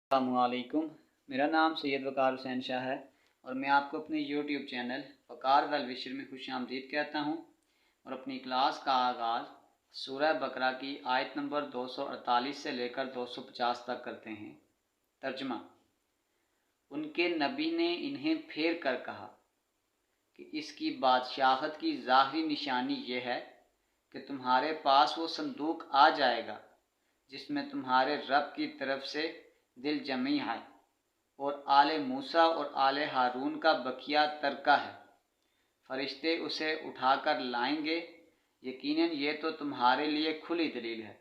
अस्सलामुअलैकुम। मेरा नाम सैयद वकार हुसैन शाह है और मैं आपको अपने YouTube चैनल वकार वेल विशर में खुशामदीद कहता हूँ और अपनी क्लास का आगाज़ सूरह बकरा की आयत नंबर 248 से लेकर 250 तक करते हैं। तर्जमा। उनके नबी ने इन्हें फेर कर कहा कि इसकी बादशाहत की ज़ाहिरी निशानी यह है कि तुम्हारे पास वो संदूक आ जाएगा जिसमें तुम्हारे रब की तरफ से दिल जमी है और आले मूसा और आले हारून का बकिया तरका है। फरिश्ते उसे उठाकर लाएंगे। यकीनन ये तो तुम्हारे लिए खुली दलील है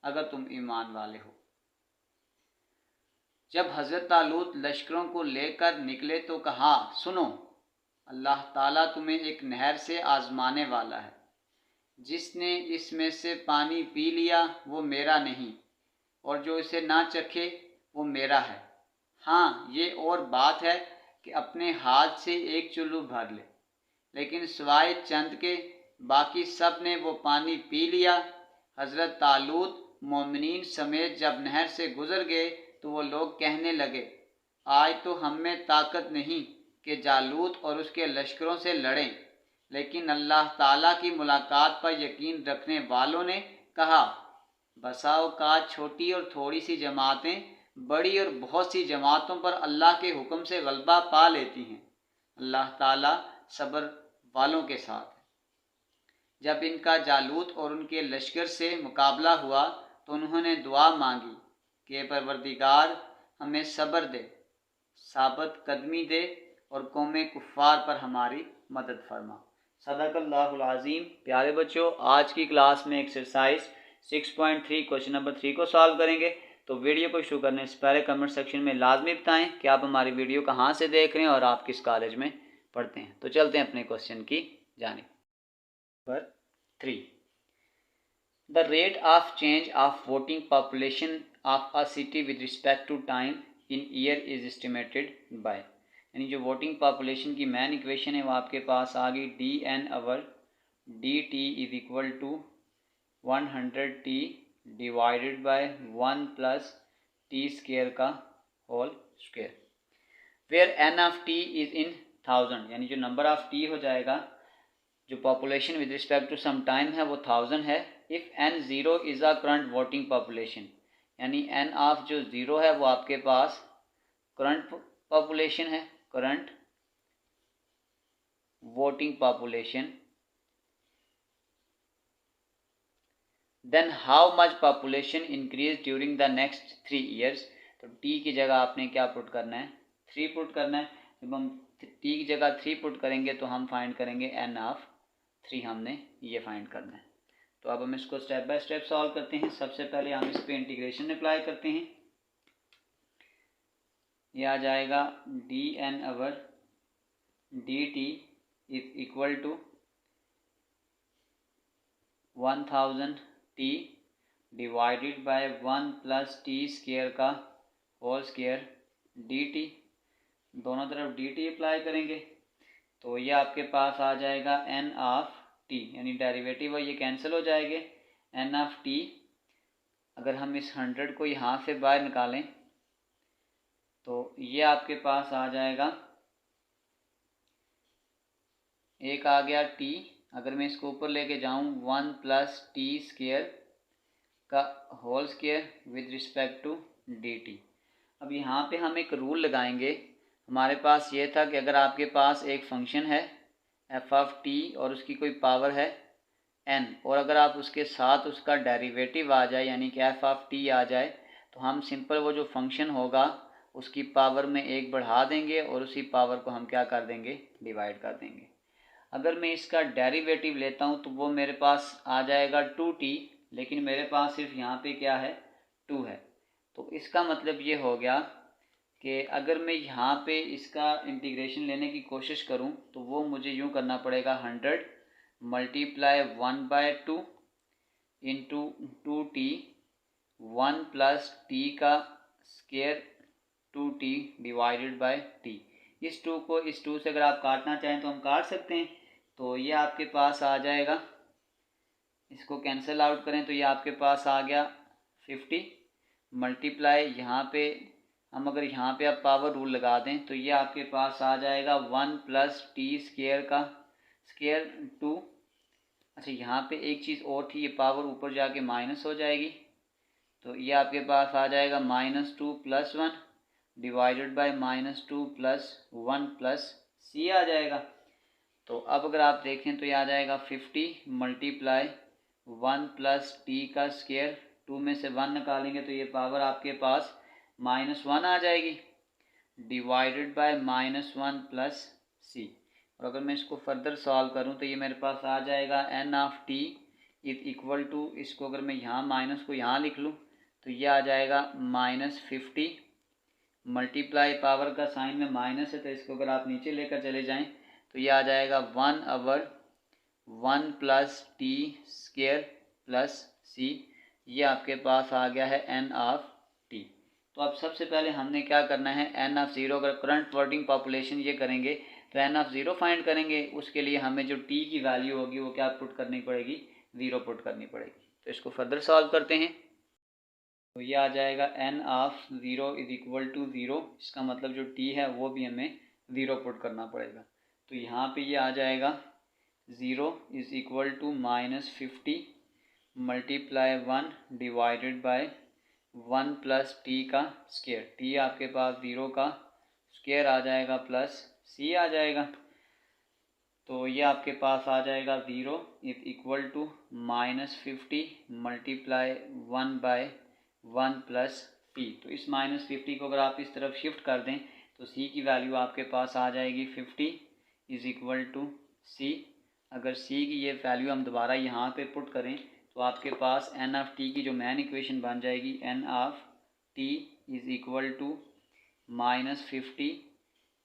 अगर तुम ईमान वाले हो। जब हज़रत तालूत लश्करों को लेकर निकले तो कहा, सुनो, अल्लाह ताला तुम्हें एक नहर से आजमाने वाला है। जिसने इसमें से पानी पी लिया वो मेरा नहीं और जो इसे ना चखे वो मेरा है। हाँ, ये और बात है कि अपने हाथ से एक चुल्लू भर ले, लेकिन सिवाय चंद के बाकी सब ने वो पानी पी लिया। हज़रत तालूत मोमिनीन समेत जब नहर से गुजर गए तो वो लोग कहने लगे, आज तो हम में ताकत नहीं कि जालूत और उसके लश्करों से लड़ें। लेकिन अल्लाह ताला की मुलाकात पर यकीन रखने वालों ने कहा, बसा औकात छोटी और थोड़ी सी जमातें बड़ी और बहुत सी जमातों पर अल्लाह के हुक्म से गलबा पा लेती हैं। अल्लाह ताला सब्र वालों के साथ है। जब इनका जालूत और उनके लश्कर से मुकाबला हुआ तो उन्होंने दुआ मांगी कि परवरदिगार हमें सब्र दे, साबित कदमी दे और कौमे कुफ़ार पर हमारी मदद फरमा। सदक़ल्लाहुल अज़ीम। प्यारे बच्चों, आज की क्लास में एक्सरसाइज 6.3 क्वेश्चन नंबर 3 को सॉल्व करेंगे। तो वीडियो को शुरू करने से पहले कमेंट सेक्शन में लाजमी बताएं कि आप हमारी वीडियो कहाँ से देख रहे हैं और आप किस कॉलेज में पढ़ते हैं। तो चलते हैं अपने क्वेश्चन की जानिब। Number 3, the rate of change of voting population of a city with respect to time in year is estimated by. यानी जो वोटिंग पॉपुलेशन की मेन इक्वेशन है वो आपके पास आ गई, D N over D T is equal to 100t divided by 1 plus T square का whole square, where N of T is in 1000। यानी जो नंबर ऑफ टी हो जाएगा, जो population with respect to some time है वो 1000 है। If n zero is a current voting population, यानी एन ऑफ जो ज़ीरो है वो आपके पास करंट पॉपुलेशन है, current voting population, then how much population increase during the next 3 years. तो टी की जगह आपने क्या पुट करना है, 3 पुट करना है। जब हम टी की जगह 3 पुट करेंगे तो हम फाइंड करेंगे एन ऑफ 3, हमने ये फाइंड करना है। तो अब हम इसको स्टेप बाय स्टेप सॉल्व करते हैं। सबसे पहले हम इस पर इंटीग्रेशन अप्लाई करते हैं। ये आ जाएगा d N over D T is equal to 1000 t divided by 1 plus T square का होल स्क्वायर डी टी। दोनों तरफ डी टी अप्लाई करेंगे तो ये आपके पास आ जाएगा एन ऑफ टी, यानी डेरिवेटिव ये कैंसिल हो जाएंगे। एन ऑफ टी, अगर हम इस 100 को यहाँ से बाहर निकालें तो ये आपके पास आ जाएगा, एक आ गया टी, अगर मैं इसको ऊपर लेके जाऊँ 1 प्लस टी स्क्वायर का whole square with respect to d t. अब यहाँ पे हम एक रूल लगाएंगे। हमारे पास ये था कि अगर आपके पास एक फंक्शन है एफ ऑफ टी और उसकी कोई पावर है एन, और अगर आप उसके साथ उसका डेरिवेटिव आ जाए यानी कि एफ ऑफ टी आ जाए, तो हम सिंपल वो जो फंक्शन होगा उसकी पावर में एक बढ़ा देंगे और उसी पावर को हम क्या कर देंगे, डिवाइड कर देंगे। अगर मैं इसका डेरिवेटिव लेता हूँ तो वो मेरे पास आ जाएगा 2t, लेकिन मेरे पास सिर्फ यहाँ पे क्या है, 2 है। तो इसका मतलब ये हो गया कि अगर मैं यहाँ पे इसका इंटीग्रेशन लेने की कोशिश करूँ तो वो मुझे यूँ करना पड़ेगा, 100 multiply 1/2 into 2t 1 plus T का square 2t divided by t। इस 2 को इस 2 से अगर आप काटना चाहें तो हम काट सकते हैं। तो ये आपके पास आ जाएगा, इसको कैंसिल आउट करें तो ये आपके पास आ गया 50 मल्टीप्लाई यहाँ पे हम अगर यहाँ पे आप पावर रूल लगा दें तो ये आपके पास आ जाएगा 1 प्लस टी स्क्वायर का स्क्वायर 2। अच्छा, यहाँ पे एक चीज़ और थी, ये पावर ऊपर जाके माइनस हो जाएगी, तो ये आपके पास आ जाएगा -2 + 1 डिवाइडेड बाय -2 + 1 प्लस सी आ जाएगा। तो अब अगर आप देखें तो ये आ जाएगा 50 मल्टीप्लाई 1 प्लस टी का स्क्वायर, 2 में से 1 निकालेंगे तो ये पावर आपके पास -1 आ जाएगी डिवाइडेड बाय -1 प्लस सी। और अगर मैं इसको फर्दर सॉल्व करूं तो ये मेरे पास आ जाएगा n of T is equal to, इसको अगर मैं यहाँ माइनस को यहाँ लिख लूँ तो ये आ जाएगा -50 मल्टीप्लाई, पावर का साइन में माइनस है तो इसको अगर आप नीचे लेकर चले जाएं तो ये आ जाएगा 1/1 प्लस टी स्क्वायर प्लस सी। ये आपके पास आ गया है n ऑफ टी। तो अब सबसे पहले हमने क्या करना है, n ऑफ ज़ीरो, अगर करंट वर्किंग पॉपुलेशन ये करेंगे तो n ऑफ ज़ीरो फाइंड करेंगे। उसके लिए हमें जो t की वैल्यू होगी वो क्या पुट करनी पड़ेगी, 0 पुट करनी पड़ेगी। तो इसको फर्दर सॉल्व करते हैं। तो ये आ जाएगा n of zero is equal to 0, इसका मतलब जो t है वो भी हमें 0 पुट करना पड़ेगा। तो यहाँ पे ये आ जाएगा 0 is equal to -50 multiply 1 divided by 1 plus T का स्क्वायर, टी आपके पास 0 का स्क्वायर आ जाएगा प्लस सी आ जाएगा। तो ये आपके पास आ जाएगा 0 is equal to -50 multiply 1 by 1 plus t. तो इस -50 को अगर आप इस तरफ शिफ्ट कर दें तो सी की वैल्यू आपके पास आ जाएगी 50 इज इक्वल टू सी। अगर सी की ये वैल्यू हम दोबारा यहाँ पे पुट करें तो आपके पास n ऑफ टी की जो मेन इक्वेशन बन जाएगी n of T is equal to -50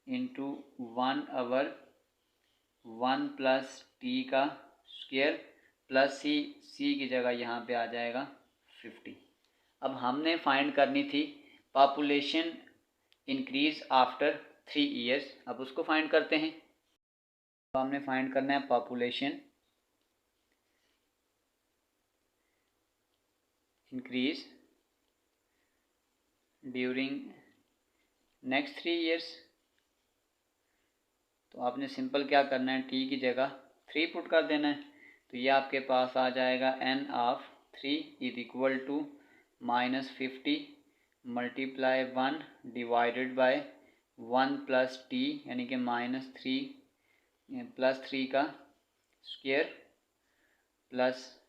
into 1/1 plus T का स्क्वायर प्लस सी की जगह यहाँ पे आ जाएगा 50। अब हमने फाइंड करनी थी पॉपुलेशन इंक्रीज आफ्टर 3 ईयर्स, अब उसको फाइंड करते हैं। तो हमने फाइंड करना है population increase during next 3 years. तो आपने सिंपल क्या करना है, टी की जगह 3 पुट कर देना है। तो ये आपके पास आ जाएगा n of 3 is equal to -50 multiply 1 divided by 1 plus t यानी कि -3 का स्क्वायर प्लस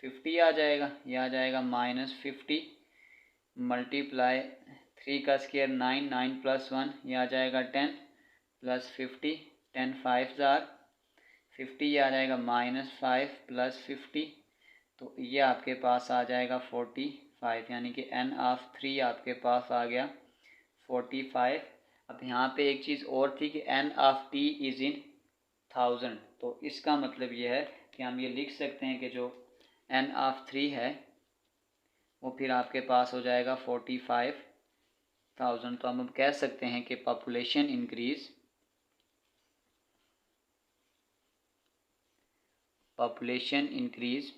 50 आ जाएगा। ये आ जाएगा -50 मल्टीप्लाई 3 का स्क्वायर 9 प्लस 1 ये आ जाएगा 10 प्लस 50 10 5 ज़ार 50, ये आ जाएगा -5 प्लस 50, तो ये आपके पास आ जाएगा 45 यानी कि n ऑफ 3 आपके पास आ गया 45। अब यहाँ पे एक चीज़ और थी कि n of t is in 1000, तो इसका मतलब ये है कि हम ये लिख सकते हैं कि जो n ऑफ 3 है वो फिर आपके पास हो जाएगा 45,000। तो हम अब कह सकते हैं कि population increase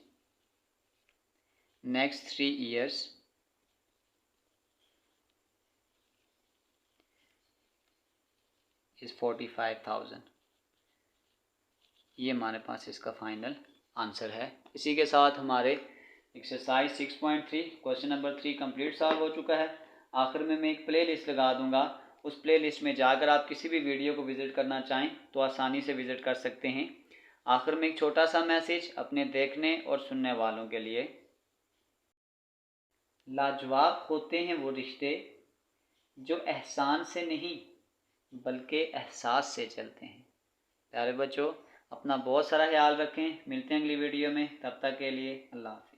next 3 years is 45,000। ये हमारे पास इसका फाइनल आंसर है। इसी के साथ हमारे exercise 6.3 question number 3 complete solve हो चुका है। आखिर में मैं एक प्ले लिस्ट लगा दूंगा, उस प्ले लिस्ट में जाकर आप किसी भी वीडियो को विज़िट करना चाहें तो आसानी से विज़िट कर सकते हैं। आखिर में एक छोटा सा मैसेज अपने देखने और सुनने वालों के लिए, लाजवाब होते हैं वो रिश्ते जो एहसान से नहीं बल्कि एहसास से चलते हैं। प्यारे बच्चों, अपना बहुत सारा ख्याल रखें। मिलते हैं अगली वीडियो में, तब तक के लिए अल्लाह हाफ़िज़।